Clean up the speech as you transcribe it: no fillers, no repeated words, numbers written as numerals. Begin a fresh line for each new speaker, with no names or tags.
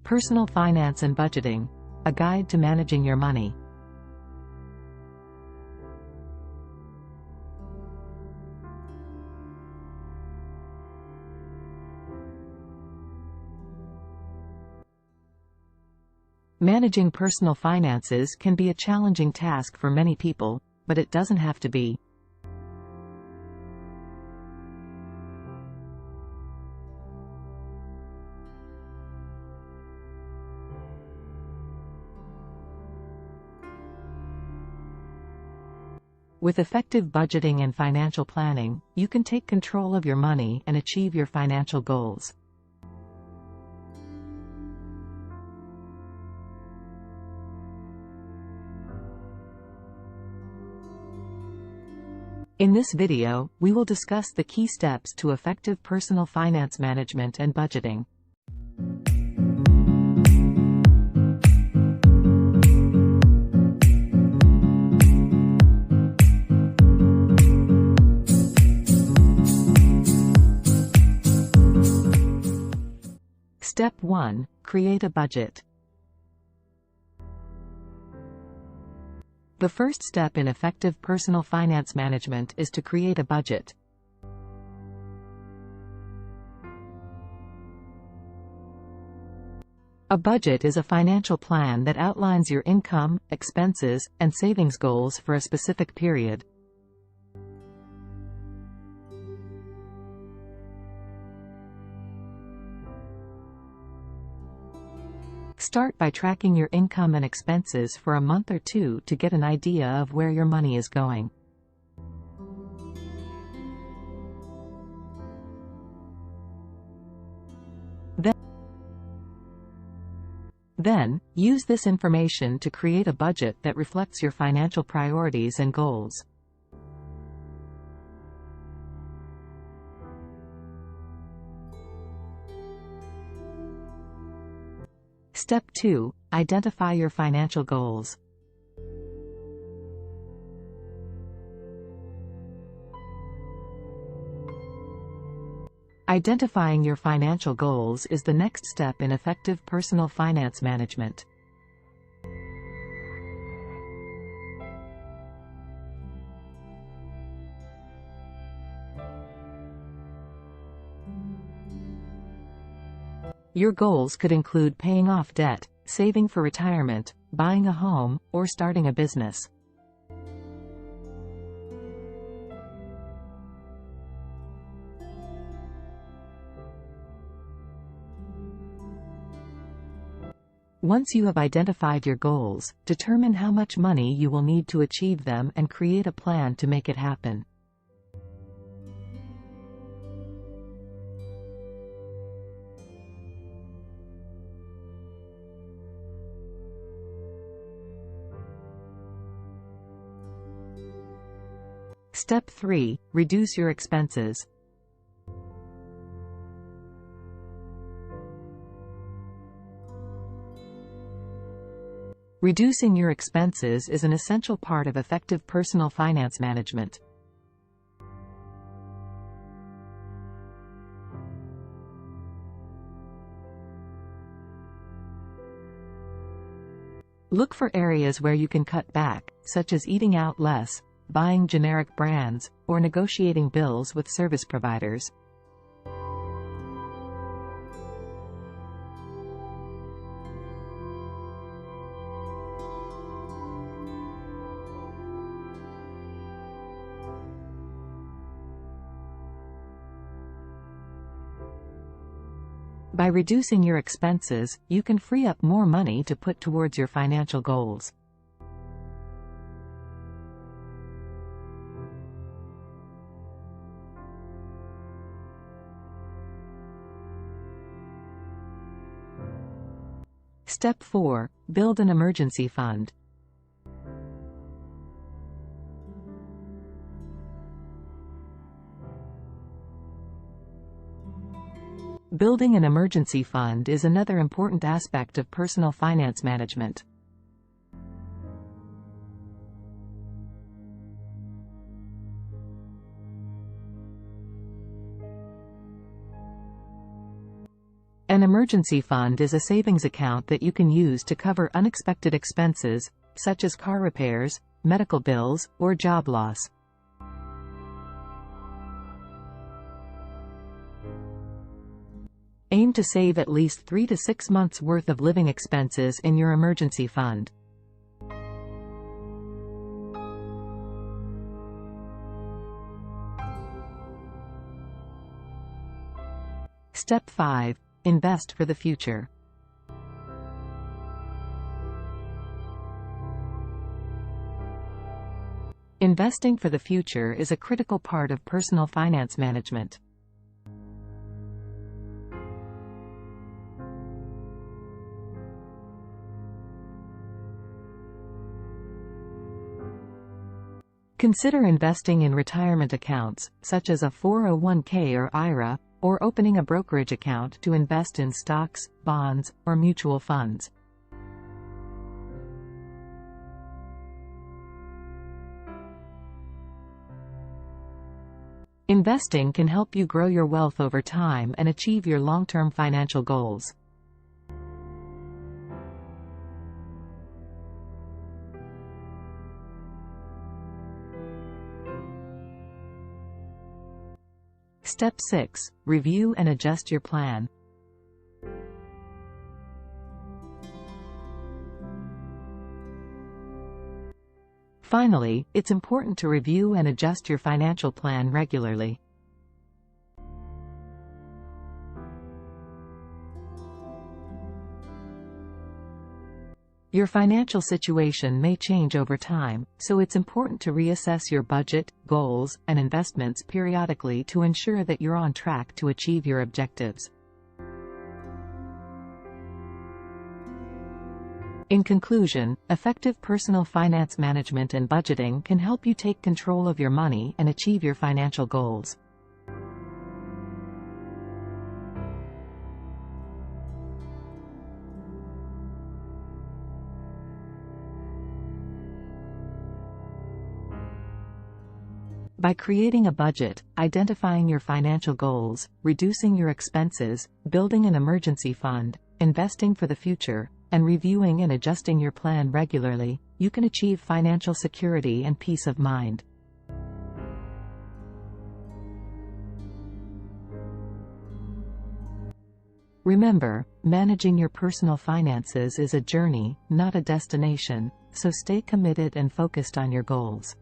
Personal finance and budgeting, a guide to managing your money. Managing personal finances can be a challenging task for many people, but it doesn't have to be. With effective budgeting and financial planning, you can take control of your money and achieve your financial goals. In this video, we will discuss the key steps to effective personal finance management and budgeting. Step 1. Create a budget. The first step in effective personal finance management is to create a budget. A budget is a financial plan that outlines your income, expenses, and savings goals for a specific period. Start by tracking your income and expenses for a month or two to get an idea of where your money is going. Then, use this information to create a budget that reflects your financial priorities and goals. Step 2. Identify your financial goals. Identifying your financial goals is the next step in effective personal finance management. Your goals could include paying off debt, saving for retirement, buying a home, or starting a business. Once you have identified your goals, determine how much money you will need to achieve them and create a plan to make it happen. Step 3. Reduce your expenses. Reducing your expenses is an essential part of effective personal finance management. Look for areas where you can cut back, such as eating out less, buying generic brands, or negotiating bills with service providers. By reducing your expenses, you can free up more money to put towards your financial goals. Step 4. Build an emergency fund. Building an emergency fund is another important aspect of personal finance management. An emergency fund is a savings account that you can use to cover unexpected expenses, such as car repairs, medical bills, or job loss. Aim to save at least 3 to 6 months' worth of living expenses in your emergency fund. Step 5. Invest for the future. Investing for the future is a critical part of personal finance management. Consider investing in retirement accounts, such as a 401k or IRA, or opening a brokerage account to invest in stocks, bonds, or mutual funds. Investing can help you grow your wealth over time and achieve your long-term financial goals. Step 6. Review and adjust your plan. Finally, it's important to review and adjust your financial plan regularly. Your financial situation may change over time, so it's important to reassess your budget, goals, and investments periodically to ensure that you're on track to achieve your objectives. In conclusion, effective personal finance management and budgeting can help you take control of your money and achieve your financial goals. By creating a budget, identifying your financial goals, reducing your expenses, building an emergency fund, investing for the future, and reviewing and adjusting your plan regularly, you can achieve financial security and peace of mind. Remember, managing your personal finances is a journey, not a destination, so stay committed and focused on your goals.